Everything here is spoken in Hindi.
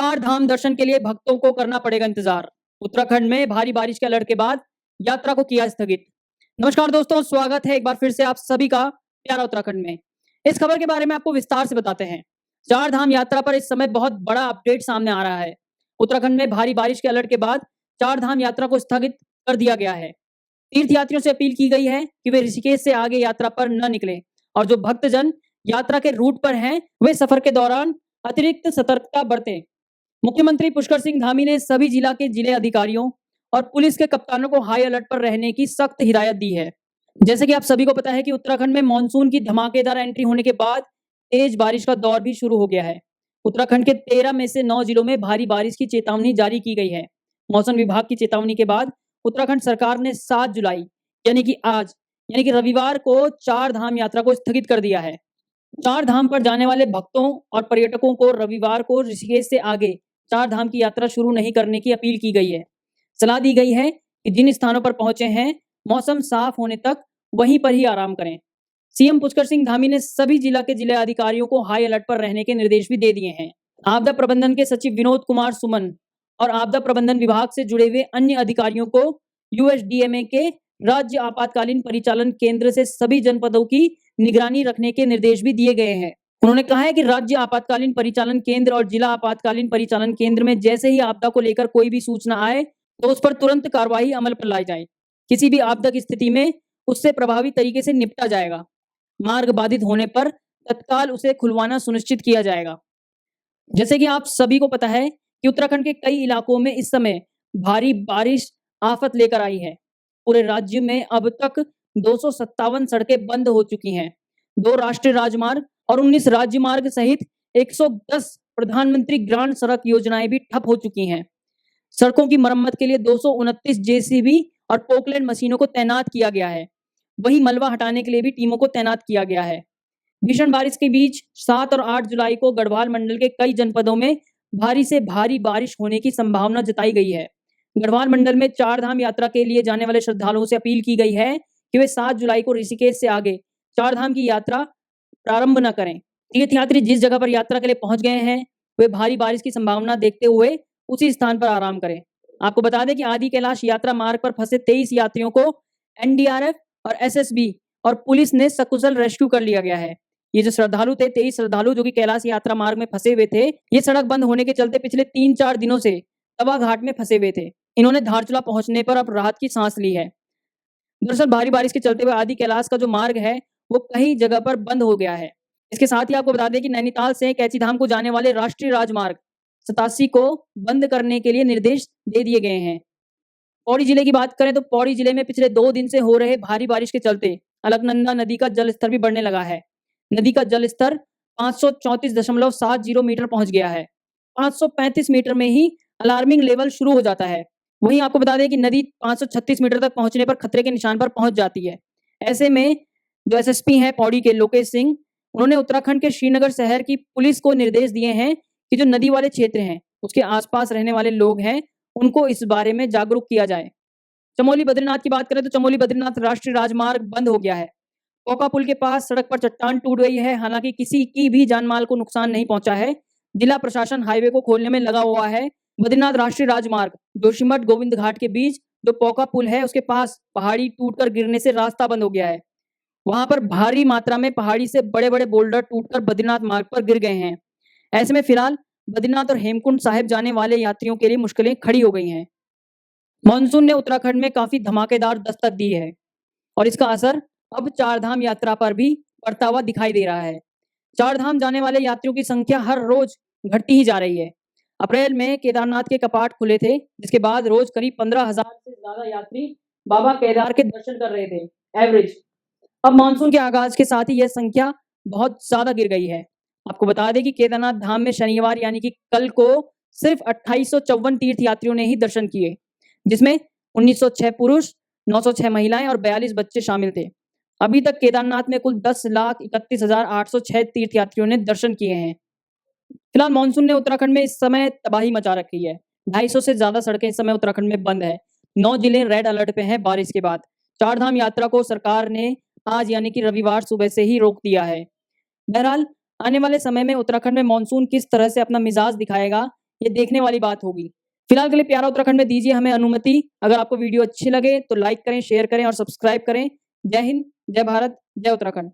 चार धाम दर्शन के लिए भक्तों को करना पड़ेगा इंतजार। उत्तराखंड में भारी बारिश के अलर्ट के बाद यात्रा को किया स्थगित। नमस्कार दोस्तों, स्वागत है एक बार फिर से आप सभी का प्यारा उत्तराखंड में। इस खबर के बारे में आपको विस्तार से बताते हैं। चार धाम यात्रा पर इस समय बहुत बड़ा अपडेट सामने आ रहा है। उत्तराखंड में भारी बारिश के अलर्ट के बाद चार धाम यात्रा को स्थगित कर दिया गया है। तीर्थयात्रियों से अपील की गई है कि वे ऋषिकेश से आगे यात्रा पर न निकलें और जो भक्तजन यात्रा के रूट पर हैं वे सफर के दौरान अतिरिक्त सतर्कता बरतें। मुख्यमंत्री पुष्कर सिंह धामी ने सभी जिले अधिकारियों और पुलिस के कप्तानों को हाई अलर्ट पर रहने की सख्त हिदायत दी है। जैसे कि आप सभी को पता है कि उत्तराखंड में मानसून की धमाकेदार एंट्री होने के बाद तेज बारिश का दौर भी शुरू हो गया है। उत्तराखंड के 13 में से 9 जिलों में भारी बारिश की चेतावनी जारी की गई है। मौसम विभाग की चेतावनी के बाद उत्तराखंड सरकार ने 7 जुलाई यानी कि रविवार को चार धाम यात्रा को स्थगित कर दिया है। चार धाम पर जाने वाले भक्तों और पर्यटकों को रविवार को ऋषिकेश से आगे चार धाम की यात्रा शुरू नहीं करने की अपील की गई है। सलाह दी गई है कि जिन स्थानों पर पहुंचे हैं मौसम साफ होने तक वहीं पर ही आराम करें। सीएम पुष्कर सिंह धामी ने सभी जिले अधिकारियों को हाई अलर्ट पर रहने के निर्देश भी दे दिए हैं। आपदा प्रबंधन के सचिव विनोद कुमार सुमन और आपदा प्रबंधन विभाग से जुड़े हुए अन्य अधिकारियों को यूएसडीएमए के राज्य आपातकालीन परिचालन केंद्र से सभी जनपदों की निगरानी रखने के निर्देश भी दिए गए हैं। उन्होंने कहा है कि राज्य आपातकालीन परिचालन केंद्र और जिला आपातकालीन परिचालन केंद्र में जैसे ही आपदा को लेकर कोई भी सूचना आए तो उस पर तुरंत कार्रवाई अमल पर लाई जाए। किसी भी आपदा की स्थिति में उससे प्रभावी तरीके से निपटा जाएगा। मार्ग बाधित होने पर तत्काल उसे खुलवाना सुनिश्चित किया जाएगा। जैसे कि आप सभी को पता है कि उत्तराखंड के कई इलाकों में इस समय भारी बारिश आफत लेकर आई है। पूरे राज्य में अब तक 257 सड़कें बंद हो चुकी हैं। 2 राष्ट्रीय राजमार्ग और 19 राज्य मार्ग सहित 110 प्रधानमंत्री ग्रांड सड़क योजनाएं भी ठप हो चुकी हैं। सड़कों की मरम्मत के लिए 229 जेसीबी और पोकलैंड मशीनों को तैनात किया गया है। वहीं मलबा हटाने के लिए भी टीमों को तैनात किया गया है। भीषण बारिश के बीच 7 और 8 जुलाई को गढ़वाल मंडल के कई जनपदों में भारी से भारी बारिश होने की संभावना जताई गई है। गढ़वाल मंडल में चार धाम यात्रा के लिए जाने वाले श्रद्धालुओं से अपील की गई है कि वे 7 जुलाई को ऋषिकेश से आगे चार धाम की यात्रा प्रारंभ न करें। तीर्थयात्री जिस जगह पर यात्रा के लिए पहुंच गए हैं वे भारी बारिश की संभावना देखते हुए उसी स्थान पर आराम करें। आपको बता दें कि आदि कैलाश यात्रा मार्ग पर फंसे 23 यात्रियों को एनडीआरएफ और एसएसबी और पुलिस ने सकुशल रेस्क्यू कर लिया गया है। ये जो श्रद्धालु थे 23 श्रद्धालु जो कि कैलाश यात्रा मार्ग में फंसे हुए थे, ये सड़क बंद होने के चलते पिछले 3-4 दिनों से तवा घाट में फंसे हुए थे। इन्होंने धारचूला पहुंचने पर अब राहत की सांस ली है। दरअसल भारी बारिश के चलते हुए आदि कैलाश का जो मार्ग है वो कई जगह पर बंद हो गया है। इसके साथ ही आपको बता दें कि नैनीताल से कैचीधाम को जाने वाले राष्ट्रीय राजमार्ग 87 को बंद करने के लिए निर्देश दे दिए गए हैं। पौड़ी जिले की बात करें तो पौड़ी जिले में पिछले 2 दिन से हो रहे भारी बारिश के चलते अलकनंदा नदी का जलस्तर भी बढ़ने लगा है। नदी का जलस्तर 534.70 मीटर पहुंच गया है। 535 मीटर में ही अलार्मिंग लेवल शुरू हो जाता है। वहीं आपको बता दें कि नदी 536 मीटर तक पहुंचने पर खतरे के निशान पर पहुंच जाती है। ऐसे में जो एसएसपी हैं पौड़ी के लोकेश सिंह, उन्होंने उत्तराखंड के श्रीनगर शहर की पुलिस को निर्देश दिए हैं कि जो नदी वाले क्षेत्र हैं उसके आसपास रहने वाले लोग हैं उनको इस बारे में जागरूक किया जाए। चमोली बद्रीनाथ की बात करें तो चमोली बद्रीनाथ राष्ट्रीय राजमार्ग बंद हो गया है। पोका पुल के पास सड़क पर चट्टान टूट गई है। हालांकि किसी की भी जान माल को नुकसान नहीं पहुंचा है। जिला प्रशासन हाईवे को खोलने में लगा हुआ है। बद्रीनाथ राष्ट्रीय राजमार्ग जोशीमठ गोविंद घाट के बीच जो पोका पुल है उसके पास पहाड़ी टूटकर गिरने से रास्ता बंद हो गया है। वहां पर भारी मात्रा में पहाड़ी से बड़े बड़े बोल्डर टूटकर बद्रीनाथ मार्ग पर गिर गए हैं। ऐसे में फिलहाल बद्रीनाथ और हेमकुंड साहिब जाने वाले यात्रियों के लिए मुश्किलें खड़ी हो गई हैं। मानसून ने उत्तराखंड में काफी धमाकेदार दस्तक दी है और इसका असर अब चार धाम यात्रा पर भी पड़ता हुआ दिखाई दे रहा है। चार धाम जाने वाले यात्रियों की संख्या हर रोज घटती ही जा रही है। अप्रैल में केदारनाथ के कपाट खुले थे, जिसके बाद रोज करीब 15,000 से ज्यादा यात्री बाबा केदार के दर्शन कर रहे थे एवरेज। अब मानसून के आगाज के साथ ही यह संख्या बहुत ज्यादा गिर गई है। आपको बता दें कि केदारनाथ धाम में शनिवार यानी कि कल को सिर्फ 2854 तीर्थयात्रियों ने ही दर्शन किए, जिसमें 1906 पुरुष, 906 महिलाएं और 42 बच्चे शामिल थे। अभी तक केदारनाथ में कुल 10,31,806 तीर्थयात्रियों ने दर्शन किए हैं। फिलहाल मानसून ने उत्तराखंड में इस समय तबाही मचा रखी है। 250 से ज्यादा सड़कें इस समय उत्तराखंड में बंद है। 9 जिले रेड अलर्ट पे हैं बारिश के बाद। चार धाम यात्रा को सरकार ने आज यानी कि रविवार सुबह से ही रोक दिया है। बहरहाल आने वाले समय में उत्तराखंड में मानसून किस तरह से अपना मिजाज दिखाएगा ये देखने वाली बात होगी। फिलहाल के लिए प्यारा उत्तराखंड में दीजिए हमें अनुमति। अगर आपको वीडियो अच्छी लगे तो लाइक करें, शेयर करें और सब्सक्राइब करें। जय हिंद, जय भारत, जय उत्तराखंड।